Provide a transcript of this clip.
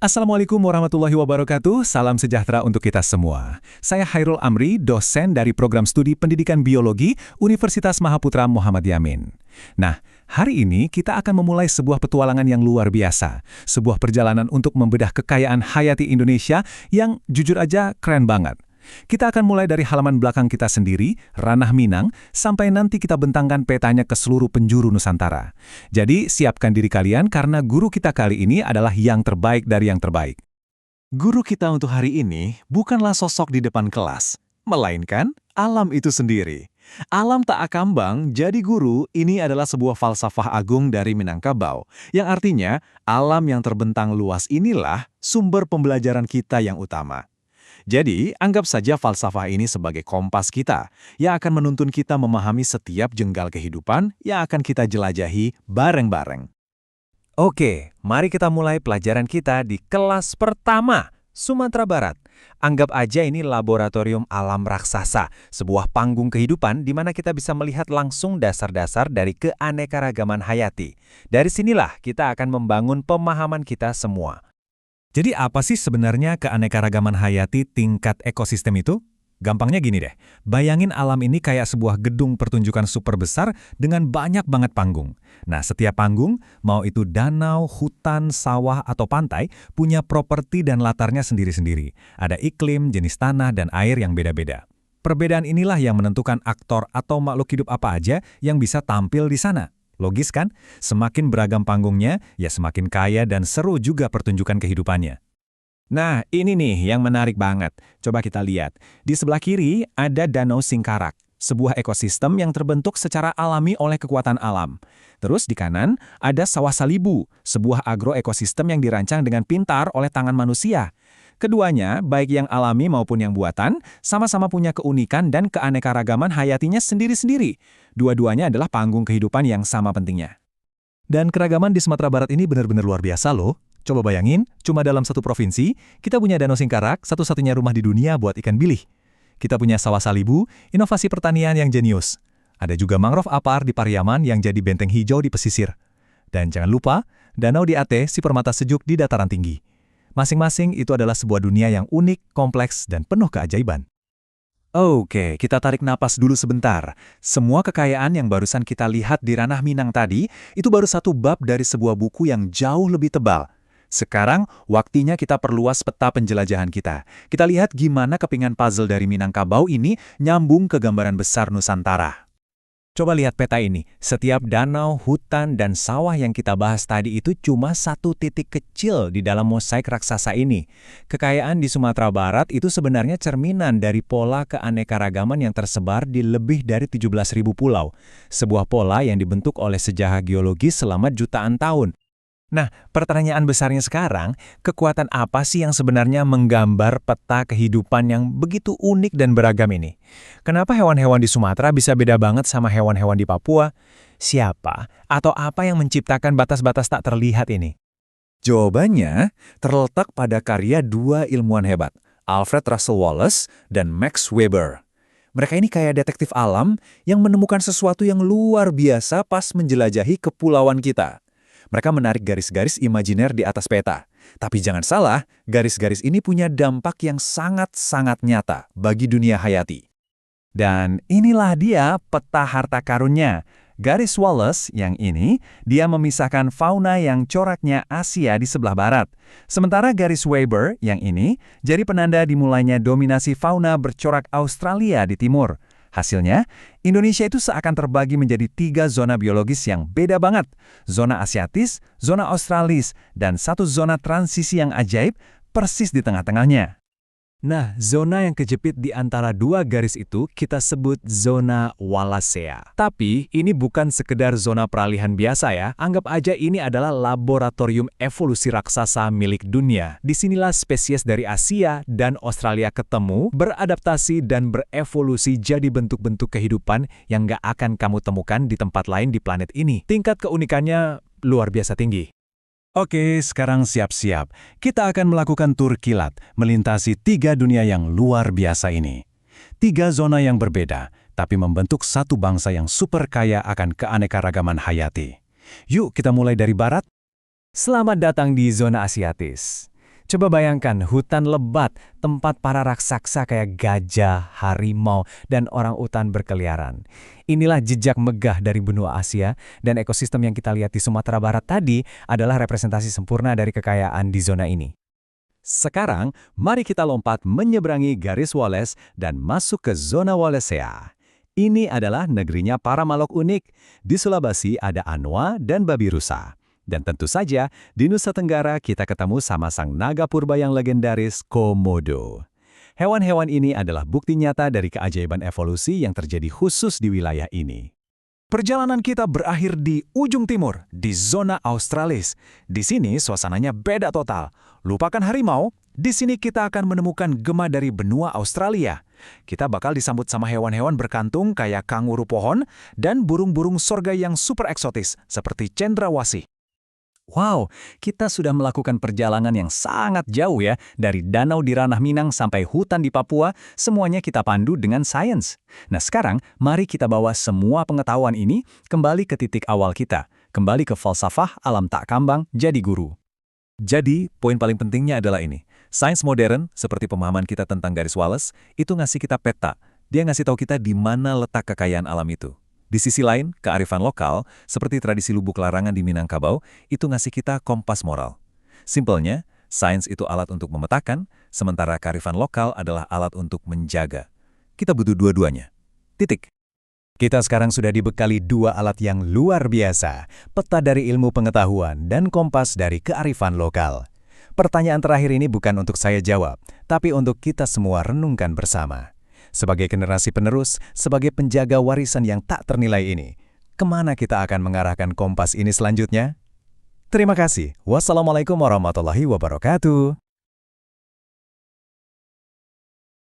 Assalamualaikum warahmatullahi wabarakatuh, salam sejahtera untuk kita semua. Saya Hairul Amri, dosen dari Program Studi Pendidikan Biologi Universitas Mahaputra Muhammad Yamin. Nah, hari ini kita akan memulai sebuah petualangan yang luar biasa. Sebuah perjalanan untuk membedah kekayaan hayati Indonesia yang jujur aja keren banget. Kita akan mulai dari halaman belakang kita sendiri, Ranah Minang, sampai nanti kita bentangkan petanya ke seluruh penjuru Nusantara. Jadi, siapkan diri kalian karena guru kita kali ini adalah yang terbaik dari yang terbaik. Guru kita untuk hari ini bukanlah sosok di depan kelas, melainkan alam itu sendiri. Alam tak akambang jadi guru ini adalah sebuah falsafah agung dari Minangkabau, yang artinya alam yang terbentang luas inilah sumber pembelajaran kita yang utama. Jadi, anggap saja falsafah ini sebagai kompas kita, yang akan menuntun kita memahami setiap jenggal kehidupan yang akan kita jelajahi bareng-bareng. Oke, mari kita mulai pelajaran kita di kelas pertama, Sumatera Barat. Anggap aja ini laboratorium alam raksasa, sebuah panggung kehidupan di mana kita bisa melihat langsung dasar-dasar dari keanekaragaman hayati. Dari sinilah kita akan membangun pemahaman kita semua. Jadi apa sih sebenarnya keanekaragaman hayati tingkat ekosistem itu? Gampangnya gini deh, bayangin alam ini kayak sebuah gedung pertunjukan super besar dengan banyak banget panggung. Nah, setiap panggung, mau itu danau, hutan, sawah, atau pantai, punya properti dan latarnya sendiri-sendiri. Ada iklim, jenis tanah, dan air yang beda-beda. Perbedaan inilah yang menentukan aktor atau makhluk hidup apa aja yang bisa tampil di sana. Logis kan? Semakin beragam panggungnya, ya semakin kaya dan seru juga pertunjukan kehidupannya. Nah, ini nih yang menarik banget. Coba kita lihat. Di sebelah kiri ada Danau Singkarak, sebuah ekosistem yang terbentuk secara alami oleh kekuatan alam. Terus di kanan ada Sawah Salibu, sebuah agroekosistem yang dirancang dengan pintar oleh tangan manusia. Keduanya, baik yang alami maupun yang buatan, sama-sama punya keunikan dan keanekaragaman hayatinya sendiri-sendiri. Dua-duanya adalah panggung kehidupan yang sama pentingnya. Dan keragaman di Sumatera Barat ini benar-benar luar biasa loh. Coba bayangin, cuma dalam satu provinsi, kita punya Danau Singkarak, satu-satunya rumah di dunia buat ikan bilih. Kita punya Sawah Salibu, inovasi pertanian yang jenius. Ada juga mangrove apar di Pariaman yang jadi benteng hijau di pesisir. Dan jangan lupa, Danau di Aceh si permata sejuk di dataran tinggi. Masing-masing itu adalah sebuah dunia yang unik, kompleks, dan penuh keajaiban. Oke, kita tarik napas dulu sebentar. Semua kekayaan yang barusan kita lihat di Ranah Minang tadi, itu baru satu bab dari sebuah buku yang jauh lebih tebal. Sekarang, waktunya kita perluas peta penjelajahan kita. Kita lihat gimana kepingan puzzle dari Minangkabau ini nyambung ke gambaran besar Nusantara. Coba lihat peta ini, setiap danau, hutan, dan sawah yang kita bahas tadi itu cuma satu titik kecil di dalam mosaik raksasa ini. Kekayaan di Sumatera Barat itu sebenarnya cerminan dari pola keanekaragaman yang tersebar di lebih dari 17.000 pulau. Sebuah pola yang dibentuk oleh sejarah geologis selama jutaan tahun. Nah, pertanyaan besarnya sekarang, kekuatan apa sih yang sebenarnya menggambar peta kehidupan yang begitu unik dan beragam ini? Kenapa hewan-hewan di Sumatera bisa beda banget sama hewan-hewan di Papua? Siapa atau apa yang menciptakan batas-batas tak terlihat ini? Jawabannya terletak pada karya dua ilmuwan hebat, Alfred Russel Wallace dan Max Weber. Mereka ini kayak detektif alam yang menemukan sesuatu yang luar biasa pas menjelajahi kepulauan kita. Mereka menarik garis-garis imajiner di atas peta. Tapi jangan salah, garis-garis ini punya dampak yang sangat-sangat nyata bagi dunia hayati. Dan inilah dia peta harta karunnya. Garis Wallace yang ini, dia memisahkan fauna yang coraknya Asia di sebelah barat. Sementara garis Weber yang ini, jadi penanda dimulainya dominasi fauna bercorak Australia di timur. Hasilnya, Indonesia itu seakan terbagi menjadi 3 zona biologis yang beda banget. Zona Asiatis, zona Australis, dan satu zona transisi yang ajaib persis di tengah-tengahnya. Nah, zona yang kejepit di antara dua garis itu kita sebut zona Wallacea. Tapi ini bukan sekedar zona peralihan biasa ya. Anggap aja ini adalah laboratorium evolusi raksasa milik dunia. Disinilah spesies dari Asia dan Australia ketemu, beradaptasi dan berevolusi jadi bentuk-bentuk kehidupan yang nggak akan kamu temukan di tempat lain di planet ini. Tingkat keunikannya luar biasa tinggi. Oke, sekarang siap-siap. Kita akan melakukan tur kilat, melintasi 3 dunia yang luar biasa ini. 3 zona yang berbeda, tapi membentuk satu bangsa yang super kaya akan keanekaragaman hayati. Yuk kita mulai dari barat. Selamat datang di zona Asiatis. Coba bayangkan hutan lebat, tempat para raksasa kayak gajah, harimau, dan orang-utan berkeliaran. Inilah jejak megah dari benua Asia, dan ekosistem yang kita lihat di Sumatera Barat tadi adalah representasi sempurna dari kekayaan di zona ini. Sekarang, mari kita lompat menyeberangi garis Wallace dan masuk ke zona Wallacea. Ini adalah negerinya para makhluk unik. Di Sulawesi ada Anoa dan babi rusa. Dan tentu saja, di Nusa Tenggara kita ketemu sama sang naga purba yang legendaris Komodo. Hewan-hewan ini adalah bukti nyata dari keajaiban evolusi yang terjadi khusus di wilayah ini. Perjalanan kita berakhir di ujung timur, di zona Australis. Di sini suasananya beda total. Lupakan harimau, di sini kita akan menemukan gema dari benua Australia. Kita bakal disambut sama hewan-hewan berkantung kayak kanguru pohon dan burung-burung sorga yang super eksotis seperti cendrawasih. Wow, kita sudah melakukan perjalanan yang sangat jauh ya, dari danau di Ranah Minang sampai hutan di Papua, semuanya kita pandu dengan sains. Nah sekarang, mari kita bawa semua pengetahuan ini kembali ke titik awal kita, kembali ke falsafah alam tak kambang jadi guru. Jadi, poin paling pentingnya adalah ini. Sains modern, seperti pemahaman kita tentang garis Wallace, itu ngasih kita peta. Dia ngasih tahu kita di mana letak kekayaan alam itu. Di sisi lain, kearifan lokal, seperti tradisi lubuk larangan di Minangkabau, itu ngasih kita kompas moral. Simpelnya, sains itu alat untuk memetakan, sementara kearifan lokal adalah alat untuk menjaga. Kita butuh dua-duanya. Titik. Kita sekarang sudah dibekali dua alat yang luar biasa, peta dari ilmu pengetahuan dan kompas dari kearifan lokal. Pertanyaan terakhir ini bukan untuk saya jawab, tapi untuk kita semua renungkan bersama. Sebagai generasi penerus, sebagai penjaga warisan yang tak ternilai ini, kemana kita akan mengarahkan kompas ini selanjutnya? Terima kasih. Wassalamualaikum warahmatullahi wabarakatuh.